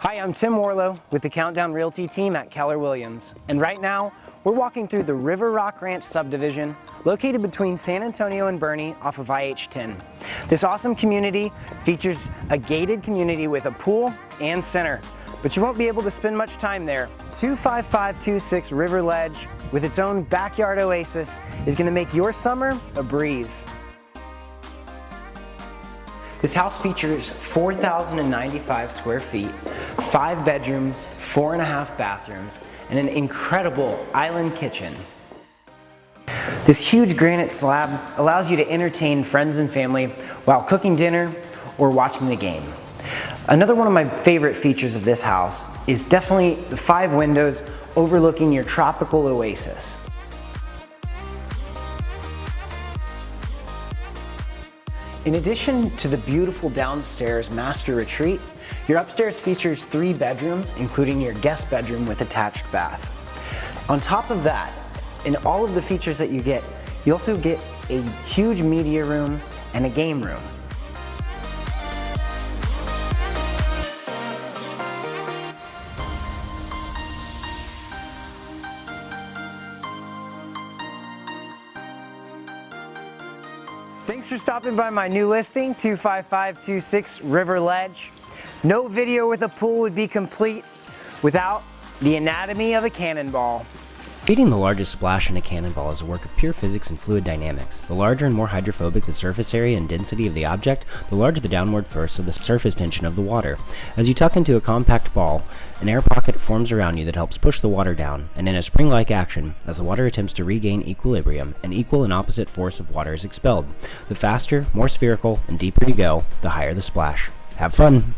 Hi, I'm Tim Warlow with the Countdown Realty team at Keller Williams. And right now, we're walking through the River Rock Ranch subdivision located between San Antonio and Boerne off of IH-10. This awesome community features a gated community with a pool and center, but you won't be able to spend much time there. 25526 River Ledge with its own backyard oasis is going to make your summer a breeze. This house features 4,095 square feet, 5 bedrooms, 4.5 bathrooms, and an incredible island kitchen. This huge granite slab allows you to entertain friends and family while cooking dinner or watching the game. Another one of my favorite features of this house is definitely the 5 windows overlooking your tropical oasis. In addition to the beautiful downstairs master retreat, your upstairs features 3 bedrooms, including your guest bedroom with attached bath. On top of that, in all of the features that you also get a huge media room and a game room. Thanks for stopping by my new listing, 25526 River Ledge. No video with a pool would be complete without the anatomy of a cannonball. Creating the largest splash in a cannonball is a work of pure physics and fluid dynamics. The larger and more hydrophobic the surface area and density of the object, the larger the downward force of the surface tension of the water. As you tuck into a compact ball, an air pocket forms around you that helps push the water down, and in a spring-like action, as the water attempts to regain equilibrium, an equal and opposite force of water is expelled. The faster, more spherical, and deeper you go, the higher the splash. Have fun!